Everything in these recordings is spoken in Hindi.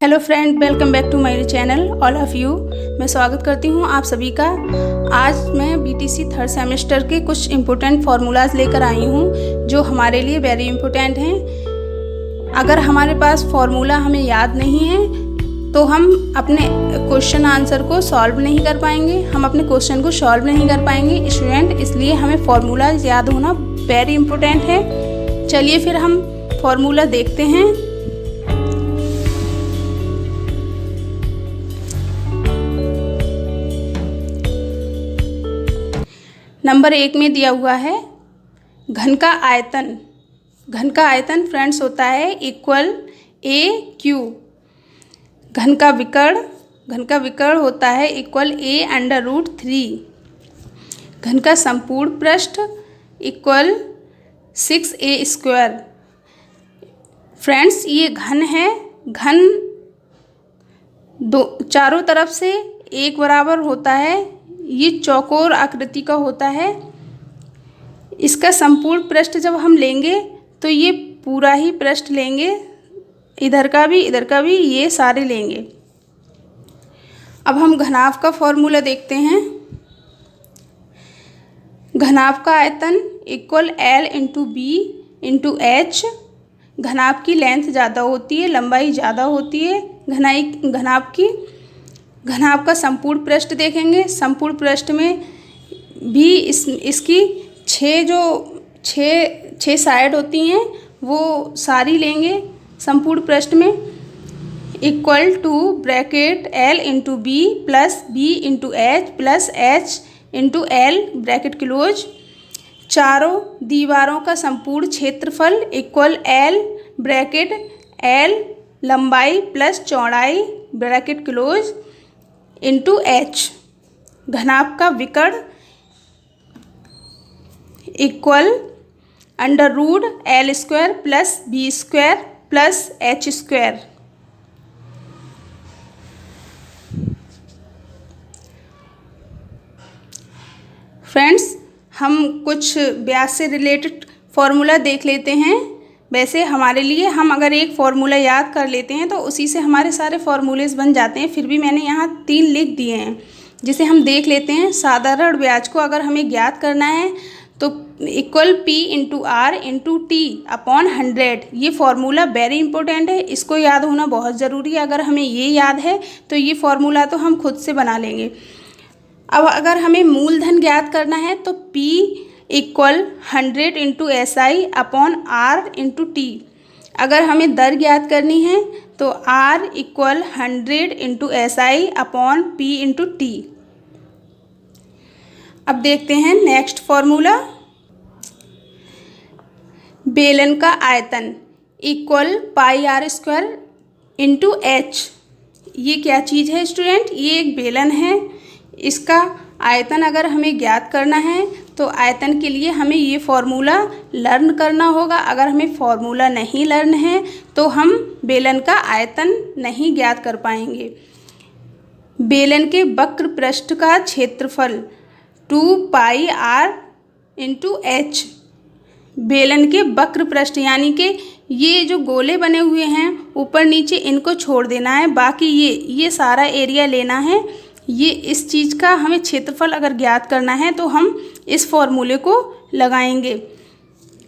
Hello friend, welcome back to my channel all of you. मैं स्वागत करती हूँ आप सभी का। आज मैं बीटीसी थर्ड सेमेस्टर के कुछ इम्पोर्टेंट फार्मूलाज लेकर आई हूँ जो हमारे लिए वेरी इम्पोर्टेंट हैं। अगर हमारे पास फार्मूला हमें याद नहीं है तो हम अपने क्वेश्चन आंसर को सॉल्व नहीं कर पाएंगे, हम अपने क्वेश्चन को सॉल्व नहीं कर पाएंगे स्टूडेंट। इसलिए हमें फार्मूला याद होना वेरी इम्पोर्टेंट है। चलिए फिर हम फार्मूला देखते हैं। नंबर 1 में दिया हुआ है घन का आयतन। घन का आयतन फ्रेंड्स होता है इक्वल ए क्यू। घन का विकर्ण होता है इक्वल a√3। घन का संपूर्ण पृष्ठ इक्वल 6a²। फ्रेंड्स ये घन है, घन दो चारों तरफ से एक बराबर होता है, ये चौकोर आकृति का होता है। इसका संपूर्ण पृष्ठ जब हम लेंगे तो ये पूरा ही पृष्ठ लेंगे, इधर का भी ये सारे लेंगे। अब हम घनाभ का फॉर्मूला देखते हैं। घनाभ का आयतन इक्वल L/B/H। घनाभ की लेंथ ज़्यादा होती है, लंबाई ज़्यादा होती है घनाभ की। घनाभ का संपूर्ण पृष्ठ देखेंगे, संपूर्ण पृष्ठ में भी इसकी छः साइड होती हैं, वो सारी लेंगे संपूर्ण पृष्ठ में। Equal to bracket L/B plus B/H plus H/L bracket close. चारों दीवारों का संपूर्ण क्षेत्रफल इक्वल L ब्रैकेट L लंबाई प्लस चौड़ाई ब्रैकेट क्लोज इंटू H। घनाभ का विकर्ण equal √L² plus B² plus H²। Friends, हम कुछ व्यास से रिलेटेड फार्मूला देख लेते हैं। वैसे हमारे लिए हम अगर एक फार्मूला याद कर लेते हैं तो उसी से हमारे सारे फार्मूलेज बन जाते हैं। फिर भी मैंने यहाँ 3 लिख दिए हैं जिसे हम देख लेते हैं। साधारण ब्याज को अगर हमें ज्ञात करना है तो इक्वल P/R/T/100। ये फार्मूला वेरी इंपॉर्टेंट है, इसको याद होना बहुत ज़रूरी है। अगर हमें ये याद है तो ये फार्मूला तो हम खुद से बना लेंगे। अब अगर हमें मूलधन ज्ञात करना है तो P इक्वल 100 × SI/R/T। अगर हमें दर ज्ञात करनी है तो R इक्वल 100 × SI/P/T। अब देखते हैं नेक्स्ट फार्मूला। बेलन का आयतन इक्वल πr² × H। ये क्या चीज़ है स्टूडेंट? ये एक बेलन है। इसका आयतन अगर हमें ज्ञात करना है तो आयतन के लिए हमें ये फार्मूला लर्न करना होगा। अगर हमें फार्मूला नहीं लर्न है तो हम बेलन का आयतन नहीं ज्ञात कर पाएंगे। बेलन के वक्र पृष्ठ का क्षेत्रफल 2πr × H। बेलन के वक्र पृष्ठ यानी कि ये जो गोले बने हुए हैं ऊपर नीचे इनको छोड़ देना है, बाकी ये सारा एरिया लेना है। ये इस चीज़ का हमें क्षेत्रफल अगर ज्ञात करना है तो हम इस फॉर्मूले को लगाएंगे।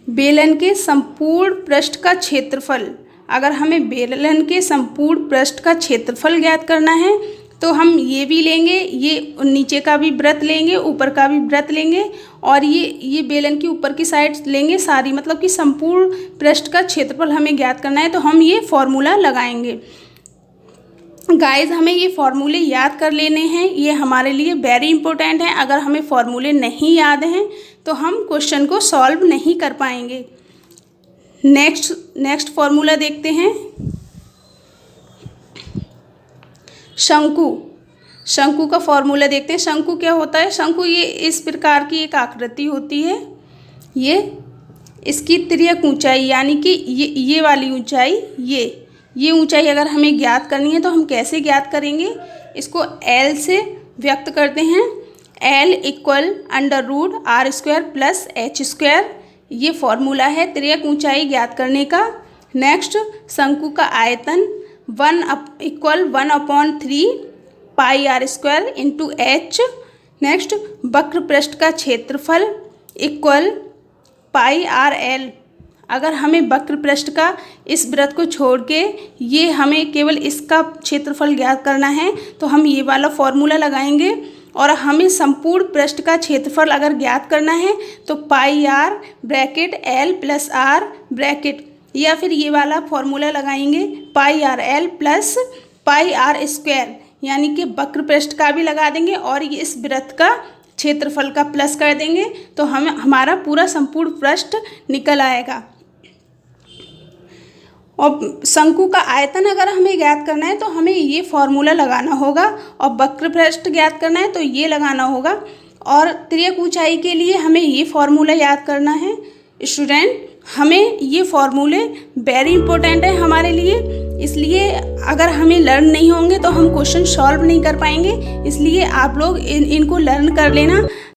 बेलन के संपूर्ण पृष्ठ का क्षेत्रफल, अगर हमें बेलन के संपूर्ण पृष्ठ का क्षेत्रफल ज्ञात करना है तो हम ये भी लेंगे, ये नीचे का भी वृत्त लेंगे, ऊपर का भी वृत्त लेंगे और ये बेलन की ऊपर की साइड लेंगे सारी, मतलब कि संपूर्ण पृष्ठ का क्षेत्रफल हमें ज्ञात करना है तो हम ये फॉर्मूला लगाएंगे। गाइस, हमें ये फार्मूले याद कर लेने हैं, ये हमारे लिए वेरी इंपॉर्टेंट है। अगर हमें फार्मूले नहीं याद हैं तो हम क्वेश्चन को सॉल्व नहीं कर पाएंगे। नेक्स्ट फार्मूला देखते हैं। शंकु का फार्मूला देखते हैं। शंकु क्या होता है? शंकु ये इस प्रकार की एक आकृति होती है। ये इसकी तिर्यक ऊंचाई यानी कि ये वाली ऊंचाई, ये ऊंचाई अगर हमें ज्ञात करनी है तो हम कैसे ज्ञात करेंगे? इसको L से व्यक्त करते हैं। L equal √R² plus H²। ये फॉर्मूला है तिर्यक ऊंचाई ज्ञात करने का। नेक्स्ट, शंकु का आयतन 1/3 pi r square into h. Next, वक्र पृष्ठ का क्षेत्रफल इक्वल पाई आर एल। अगर हमें वक्र पृष्ठ का इस वृत्त को छोड़ के ये हमें केवल इसका क्षेत्रफल ज्ञात करना है तो हम ये वाला फॉर्मूला लगाएंगे। और हमें संपूर्ण पृष्ठ का क्षेत्रफल अगर ज्ञात करना है तो pi r bracket l plus r bracket, या फिर ये वाला फॉर्मूला लगाएंगे pi r l plus pi r square, यानी कि वक्र पृष्ठ का भी लगा देंगे और ये इस वृत्त का क्षेत्रफल का प्लस कर देंगे तो हमारा पूरा संपूर्ण पृष्ठ निकल आएगा। और शंकु का आयतन अगर हमें ज्ञात करना है तो हमें ये फॉर्मूला लगाना होगा, और वक्र पृष्ठ ज्ञात करना है तो ये लगाना होगा, और तिर्यक ऊंचाई के लिए हमें ये फॉर्मूला याद करना है। स्टूडेंट, हमें ये फॉर्मूले वेरी इंपॉर्टेंट है हमारे लिए, इसलिए अगर हमें लर्न नहीं होंगे तो हम क्वेश्चन सॉल्व नहीं कर पाएंगे, इसलिए आप लोग इनको लर्न कर लेना।